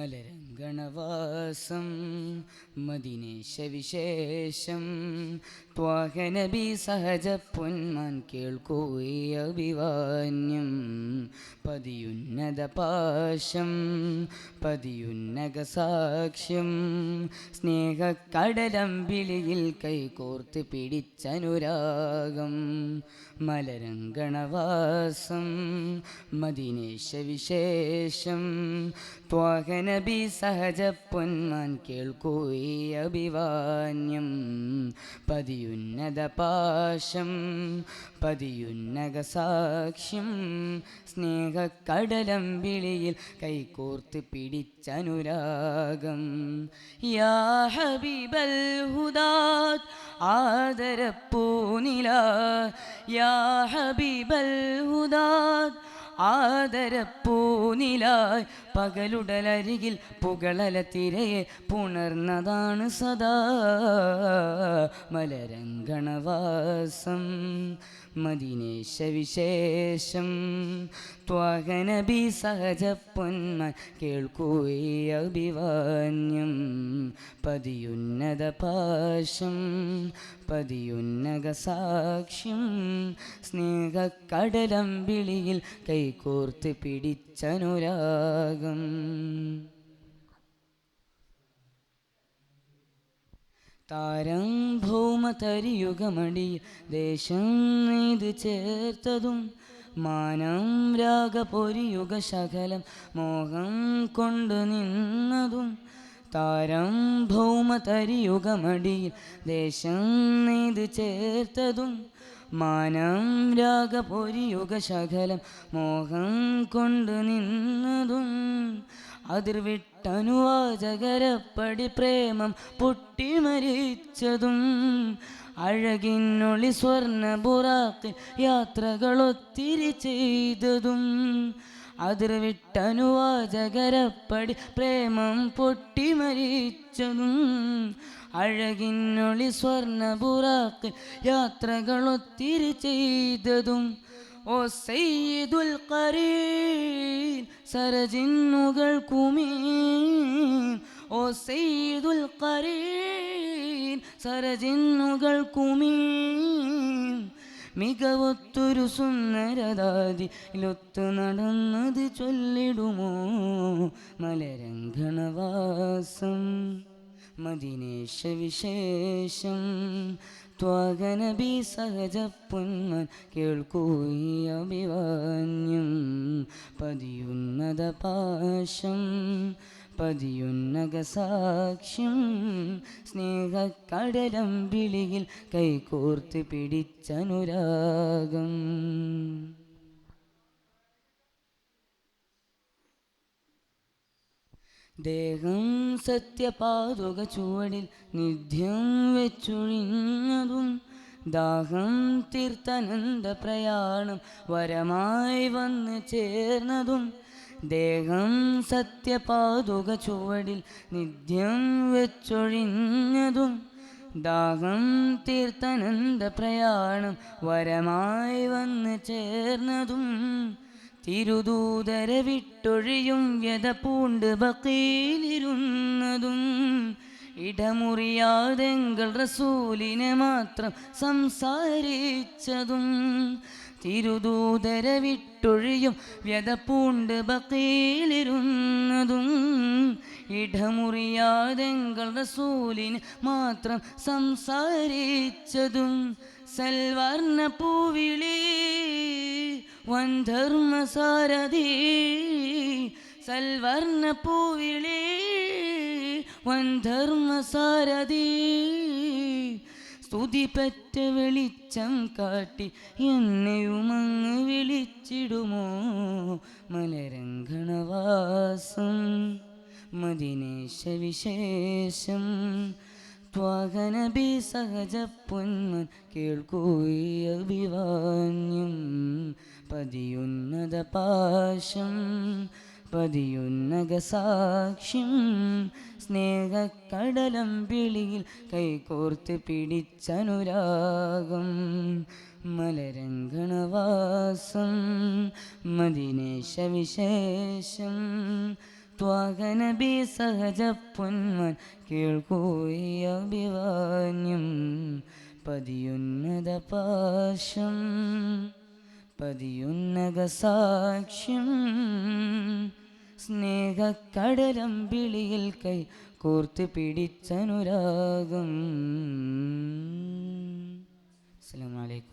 മലരംഗണവാസം മദിനേശവിശേഷം ത്വാഹനബി സഹജ പൊന്മാൻ കേൾക്കൂയി അഭിവാന്യം പതിയുന്നത പാശം പതിയുന്നക സാക്ഷ്യം സ്നേഹക്കടലമ്പിളിയിൽ കൈകോർത്ത് പിടിച്ചനുരാഗം മലരംഗണവാസം മദിനേശവിശേഷം ത്വാഹനബി സഹജ പൊന്മാൻ കേൾക്കൂയി അഭിവാന്യം പതിയുന്നത പാശം പതിയുന്നക സാക്ഷ്യം സ്നേഹക്കടലമ്പിളിയിൽ കൈകോർത്ത് പിടിച്ചനുരാഗം യാ ഹബീബൽ ഹുദാത്ത് ആദരപ്പൂനില യാ ഹബീബൽ ഹുദാത്ത് ആദരപ്പൂനിലായി പകലുടലരികിൽ പുകളല തിരയെ പുണർന്നതാണ് സദാ മലരംഗണവാസം മദിനേശവിശേഷം ത്വാഹനബി സഹജ പൊന്മാൻ കേൾക്കൂയി അഭിവാന്യം പതിയുന്നത പാശം പതിയുന്നക സാക്ഷ്യം സ്നേഹക്കടലമ്പിളിയിൽ കൈകോർത്ത് പിടിച്ചനുരാഗം താരം ഭൗമതരിയുഗമടിയിൽ ദേശം നെയ്ത് ചേർത്തതും മാനം രാഗപൊരിയുഗ ശകലം മോഹം കൊണ്ടു നിന്നതും താരം ഭൗമതരിയുഗമടിയിൽ ദേശം നെയ്ത് ചേർത്തതും മാനം രാഗപൊരിയുഗ ശകലം മോഹം കൊണ്ടു നിന്നതും അതിർവിട്ടനുവാചകരപ്പടി പ്രേമം പൊട്ടിമരിച്ചതും അഴകിനൊളി സ്വർണ്ണ ബുറാക്കിൽ യാത്രകളൊത്തിരി ചെയ്തതും അതിർവിട്ടനുവാചകരപ്പടി പ്രേമം പൊട്ടിമരിച്ചതും അഴകിനൊളി സ്വർണ്ണ ബുറാക്കിൽ യാത്രകളൊത്തിരി ചെയ്തതും ഓ സയ്യിദുൽ ഖരീൻ സരജിന്നുകൾ കുമീൻ ഓ സയ്യിദുൽ ഖരീൻ സരജിന്നുകൾ കുമീൻ മികവൊത്തൊരു സുന്ദരദാതിലൊത്തു നടന്നത് ചൊല്ലിടുമോ മലരംഗണവാസം മദിനേശവിശേഷം ത്വാഹനബി സഹജ പൊന്മാൻ കേൾക്കൂയി അഭിവാന്യം പതിയുന്നത പാശം പതിയുന്നക സാക്ഷ്യം സ്നേഹക്കടലമ്പിളിയിൽ കൈകോർത്ത് പിടിച്ചനുരാഗം ദേഹം സത്യപാതുക ചുവടിൽ നിത്യം വെച്ചൊഴിഞ്ഞതും ദാഹം തീർത്തനന്ദ പ്രയാണം വരമായി വന്ന് ചേർന്നതും ദേഹം സത്യപാതുക ചുവടിൽ നിത്യം വെച്ചൊഴിഞ്ഞതും ദാഹം തീർത്തനന്ദ പ്രയാണം വരമായി വന്ന് ചേർന്നതും തിരുദൂതര വിട്ടൊഴിയും വ്യത പൂണ്ട് ബക്കീലിരുന്നതും ഇടമുറിയാതെങ്കൾ റസൂലിനെ മാത്രം സംസാരിച്ചതും തിരുദൂതര വിട്ടൊഴിയും വ്യത പൂണ്ട് ബക്കീലിരുന്നതും ഇടമുറിയാതെങ്കൾ റസൂലിനെ മാത്രം സംസാരിച്ചതും സൽവർണ്ണ പൂവിളി വൻധർമ്മസാരഥി സൽവർണ്ണ പൂവിളി വൻധർമ്മസാരഥി സ്തുതിപറ്റ വെളിച്ചം കാട്ടി എന്നെയുമങ്ങ് വിളിച്ചിടുമോ മലരംഗണവാസം മദിനേശവിശേഷം ത്വാഹനബി സഹജ പൊന്മാൻ കേൾക്കൂയി അഭിവാന്യം പതിയുന്നത പാശം പതിയുന്നക സാക്ഷ്യം സ്നേഹക്കടലമ്പിളിയിൽ കൈകോർത്ത് പിടിച്ചനുരാഗം മലരംഗണവാസം മദിനേശവിശേഷം ത്വാഹനബി സഹജ പൊന്മൻ കേൾക്കൂയ അഭിവാന്യം പതിയുന്നത പാശം പതിയുന്നക സാക്ഷ്യം സ്നേഹക്കടലമ്പിളിയിൽ കൈ കോർത്ത് പിടിച്ചനുരാഗം. അസ്സലാമു അലൈക്കും.